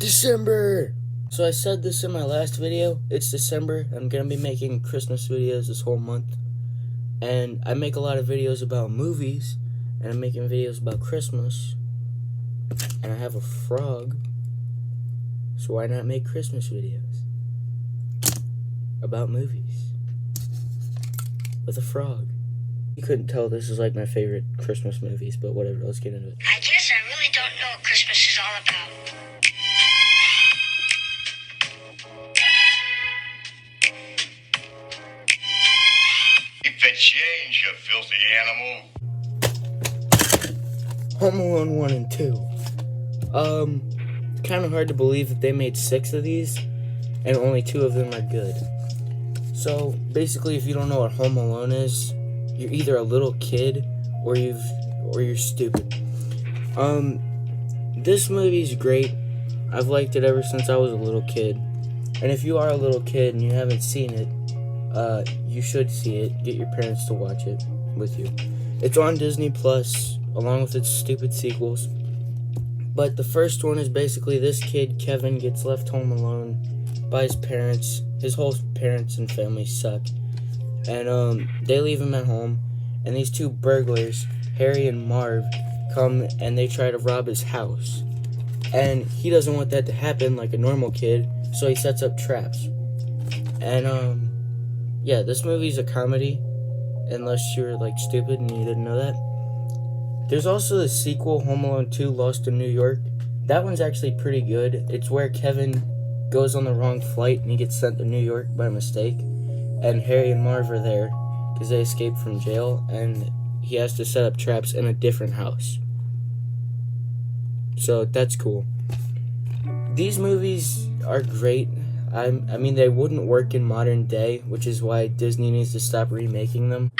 December! So I said this in my last video, it's December. I'm gonna be making Christmas videos this whole month. And I make a lot of videos about movies, and I'm making videos about Christmas. And I have a frog, so why not make Christmas videos about movies with a frog? You couldn't tell this is like my favorite Christmas movies, but whatever, let's get into it. I guess I really don't know what Christmas is all about. Keep the change, you filthy animal. Home Alone 1 and 2. Kind of hard to believe that they made 6 of these, and only 2 of them are good. So, basically, if you don't know what Home Alone is, you're either a little kid, or you're stupid. This movie's great. I've liked it ever since I was a little kid. And if you are a little kid and you haven't seen it, you should see it. Get your parents to watch it with you. It's on Disney Plus, along with its stupid sequels. But the first one is basically this kid, Kevin, gets left home alone by his parents. His whole parents and family suck. And they leave him at home. And these 2 burglars, Harry and Marv, come and they try to rob his house. And he doesn't want that to happen like a normal kid, so he sets up traps. And yeah, this movie's a comedy, unless you're like stupid and you didn't know that. There's also the sequel, Home Alone 2, Lost in New York. That one's actually pretty good. It's where Kevin goes on the wrong flight and he gets sent to New York by mistake. And Harry and Marv are there because they escaped from jail, and he has to set up traps in a different house. So that's cool. These movies are great. I mean, they wouldn't work in modern day, which is why Disney needs to stop remaking them.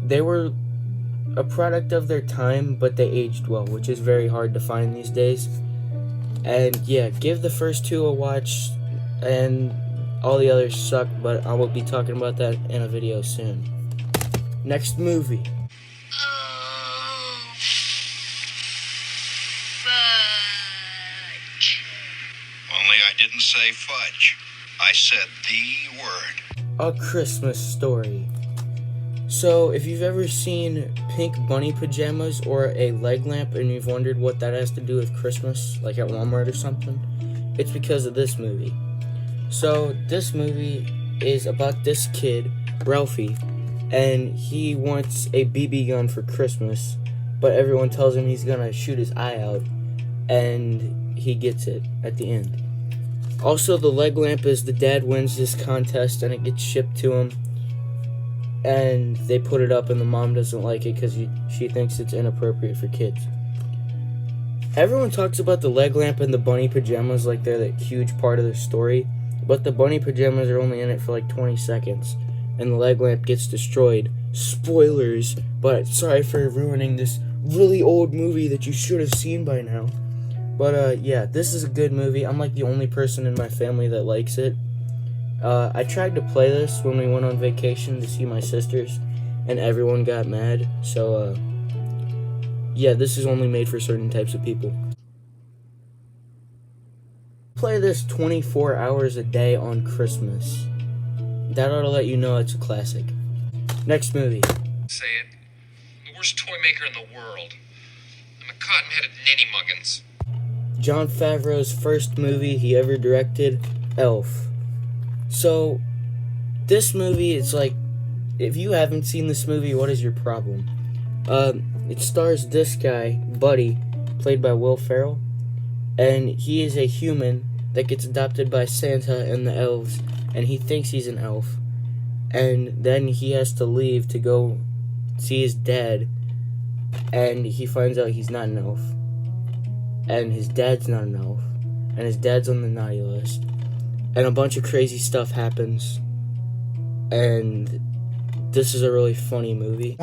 They were a product of their time, but they aged well, which is very hard to find these days. And yeah, give the first 2 a watch, and all the others suck, but I will be talking about that in a video soon. Next movie. Only I didn't say fudge. I said the word. A Christmas Story. So, if you've ever seen pink bunny pajamas or a leg lamp and you've wondered what that has to do with Christmas, like at Walmart or something, it's because of this movie. So, this movie is about this kid, Ralphie, and he wants a BB gun for Christmas, but everyone tells him he's gonna shoot his eye out, and he gets it at the end. Also, the leg lamp is the dad wins this contest and it gets shipped to him, and they put it up and the mom doesn't like it because she thinks it's inappropriate for kids. Everyone talks about the leg lamp and the bunny pajamas like they're that huge part of the story, but the bunny pajamas are only in it for like 20 seconds, and the leg lamp gets destroyed. Spoilers, but sorry for ruining this really old movie that you should have seen by now. But yeah, this is a good movie. I'm like the only person in my family that likes it. I tried to play this when we went on vacation to see my sisters, and everyone got mad. So yeah, this is only made for certain types of people. Play this 24 hours a day on Christmas. That ought to let you know it's a classic. Next movie. Say it. I'm the worst toy maker in the world. I'm a cotton-headed ninny-muggins. Jon Favreau's first movie he ever directed, Elf. So, this movie is like, if you haven't seen this movie, what is your problem? It stars this guy, Buddy, played by Will Ferrell, and he is a human that gets adopted by Santa and the elves, and he thinks he's an elf, and then he has to leave to go see his dad, and he finds out he's not an elf, and his dad's not an elf, and his dad's on the naughty list, and a bunch of crazy stuff happens, and this is a really funny movie.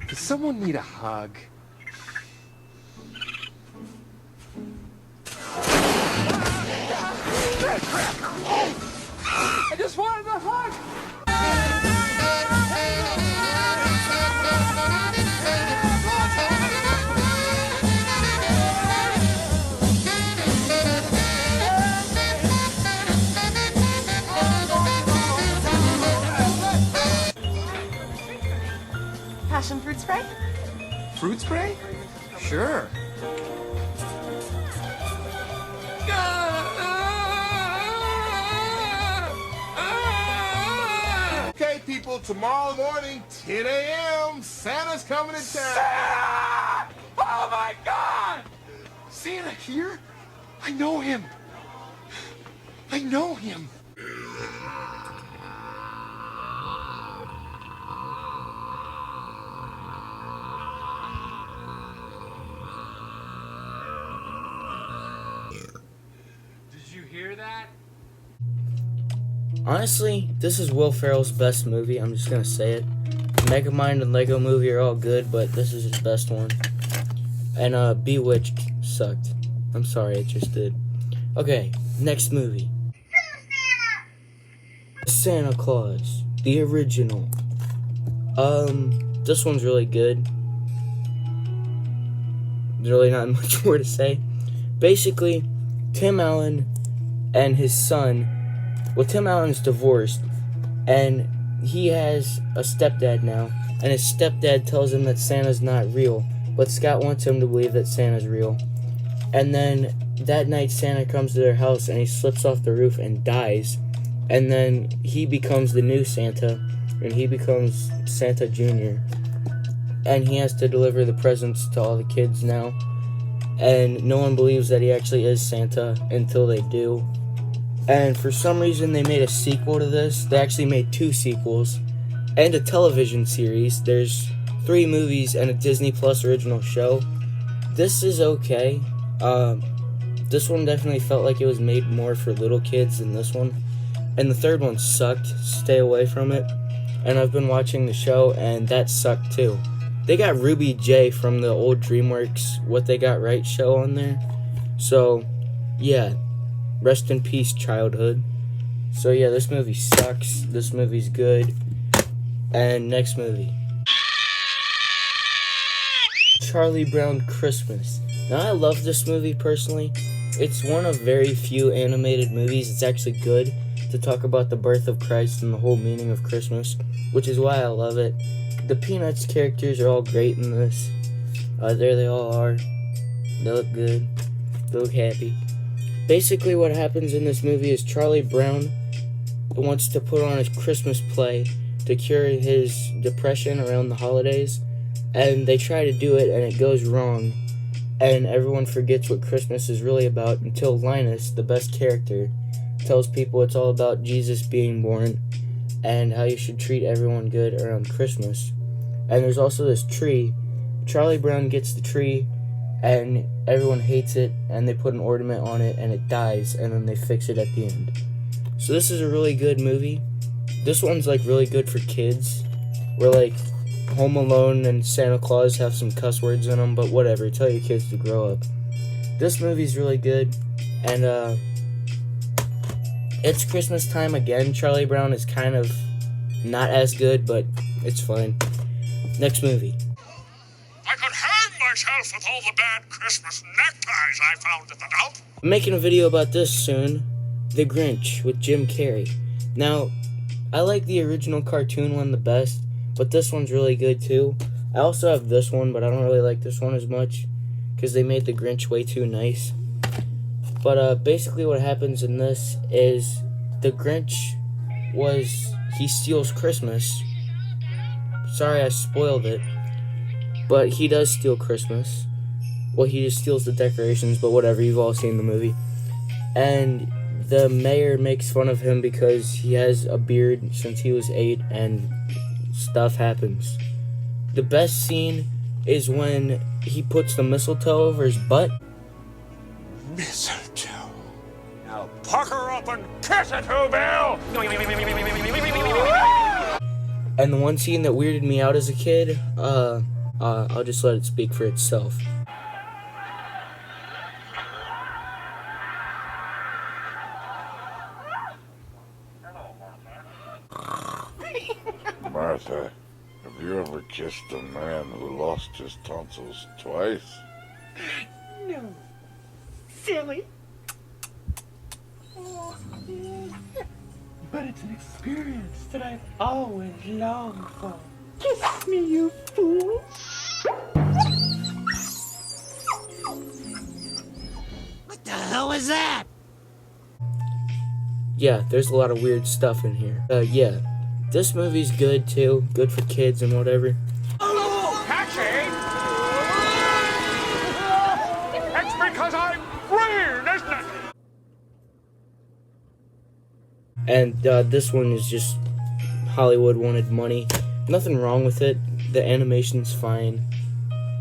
Does someone need a hug? I just wanted a hug! passion fruit spray? Fruit spray? Sure. Okay, people, tomorrow morning, 10 a.m., Santa's coming to town. Oh my God! Santa here? I know him. I know him. Did you hear that? Honestly, this is Will Ferrell's best movie. I'm just gonna say it. Megamind and Lego Movie are all good, but this is his best one. And Bewitched sucked. I'm sorry, it just did. Okay, next movie. Santa Claus, the original. This one's really good. There's really not much more to say. Basically, Tim Allen and his son. Well, Tim Allen's divorced, and he has a stepdad now. And his stepdad tells him that Santa's not real, but Scott wants him to believe that Santa's real. And then that night, Santa comes to their house, and he slips off the roof and dies. And then he becomes the new Santa, and he becomes Santa Jr. And he has to deliver the presents to all the kids now. And no one believes that he actually is Santa until they do. And for some reason, they made a sequel to this. They actually made 2 sequels and a television series. There's 3 movies and a Disney Plus original show. This is okay. This one definitely felt like it was made more for little kids than this one. And the third one sucked. Stay away from it. And I've been watching the show, and that sucked too. They got Ruby J from the old DreamWorks What They Got Right show on there. So, yeah. Rest in peace, childhood. So, yeah, this movie sucks. This movie's good. And next movie. Charlie Brown Christmas. Now, I love this movie personally. It's one of very few animated movies that's actually good to talk about the birth of Christ and the whole meaning of Christmas, which is why I love it. The Peanuts characters are all great in this. There they all are. They look good. They look happy. Basically, what happens in this movie is Charlie Brown wants to put on his Christmas play to cure his depression around the holidays, and they try to do it, and it goes wrong, and everyone forgets what Christmas is really about until Linus, the best character, tells people it's all about Jesus being born and how you should treat everyone good around Christmas. And there's also this tree. Charlie Brown gets the tree, and everyone hates it, and they put an ornament on it, and it dies, and then they fix it at the end. So this is a really good movie. This one's like really good for kids, where like Home Alone and Santa Claus have some cuss words in them, but whatever, tell your kids to grow up. This movie's really good, and it's Christmas time again. Charlie Brown is kind of not as good, but it's fine. Next movie. I could hang myself with all the bad Christmas neckties I found at the dump. I'm making a video about this soon. The Grinch with Jim Carrey. Now, I like the original cartoon one the best, but this one's really good too. I also have this one, but I don't really like this one as much because they made the Grinch way too nice. But basically what happens in this is the Grinch he steals Christmas. Sorry I spoiled it, but he does steal Christmas. Well, he just steals the decorations, but whatever, you've all seen the movie. And the mayor makes fun of him because he has a beard since he was 8 and stuff happens. The best scene is when he puts the mistletoe over his butt. Mistletoe. Now pucker up and kiss it, Who Bill! And the one scene that weirded me out as a kid, I'll just let it speak for itself. Martha, have you ever kissed a man who lost his tonsils twice? No. Silly. But it's an experience that I've always longed for. Kiss me, you fool. What the hell was that? Yeah, there's a lot of weird stuff in here. Yeah, this movie's good too. Good for kids and whatever. Oh, catchy! It's because I'm green, isn't it? And this one is just Hollywood wanted money. Nothing wrong with it. The animation's fine.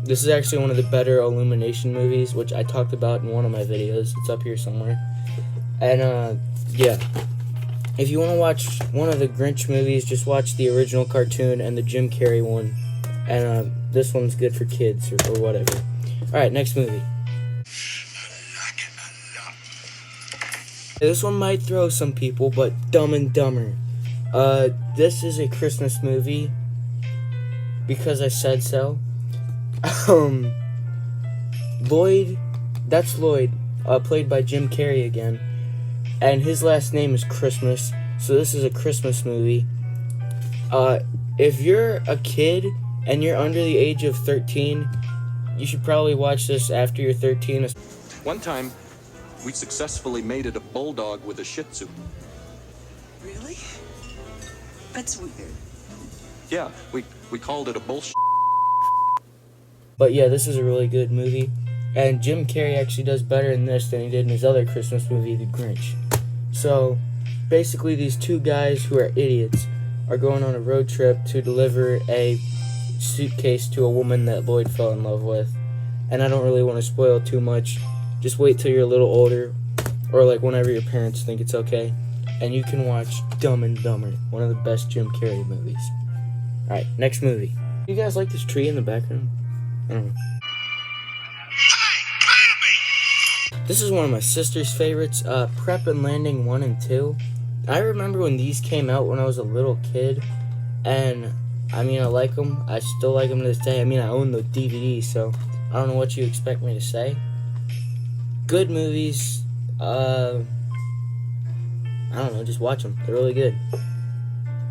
This is actually one of the better Illumination movies, which I talked about in one of my videos. It's up here somewhere. And yeah. If you want to watch one of the Grinch movies, just watch the original cartoon and the Jim Carrey one. And this one's good for kids or whatever. Alright, next movie. This one might throw some people, but Dumb and Dumber. This is a Christmas movie because I said so. Lloyd, that's Lloyd, played by Jim Carrey again, and his last name is Christmas, so this is a Christmas movie. If you're a kid and you're under the age of 13, you should probably watch this after you're 13. One time, we successfully mated a bulldog with a Shih Tzu. Really? That's weird. Yeah, we called it a bullshit. But yeah, this is a really good movie. And Jim Carrey actually does better in this than he did in his other Christmas movie, The Grinch. So, basically these two guys who are idiots are going on a road trip to deliver a suitcase to a woman that Lloyd fell in love with. And I don't really want to spoil too much. Just wait till you're a little older, or like whenever your parents think it's okay, and you can watch Dumb and Dumber, one of the best Jim Carrey movies. Alright, next movie. You guys like this tree in the background? I don't know. This is one of my sister's favorites, Prep and Landing 1 and 2. I remember when these came out when I was a little kid, and I mean, I like them. I still like them to this day. I mean, I own the DVD, so I don't know what you expect me to say. Good movies. I don't know, just watch them. They're really good.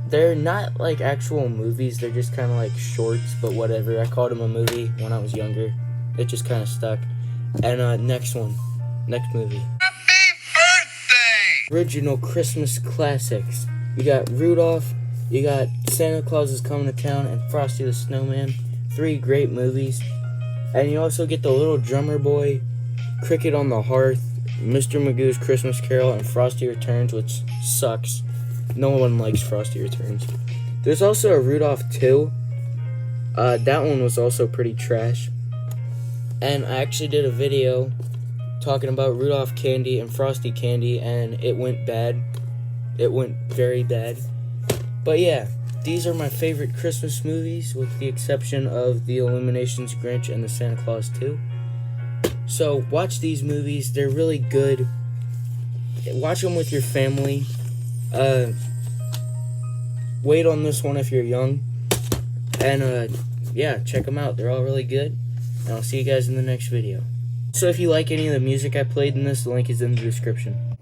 They're not like actual movies, they're just kind of like shorts, but whatever. I called them a movie when I was younger. It just kind of stuck. And next movie. Happy birthday! Original Christmas classics. You got Rudolph, you got Santa Claus is Coming to Town, and Frosty the Snowman. 3 great movies. And you also get The Little Drummer Boy, Cricket on the Hearth, Mr. Magoo's Christmas Carol, and Frosty Returns, which sucks. No one likes Frosty Returns. There's also a Rudolph 2. That one was also pretty trash. And I actually did a video talking about Rudolph candy and Frosty candy, and it went bad. It went very bad. But yeah, these are my favorite Christmas movies, with the exception of the Illuminations, Grinch, and the Santa Claus 2. So watch these movies. They're really good. Watch them with your family. Wait on this one if you're young. And yeah, check them out. They're all really good. And I'll see you guys in the next video. So if you like any of the music I played in this, the link is in the description.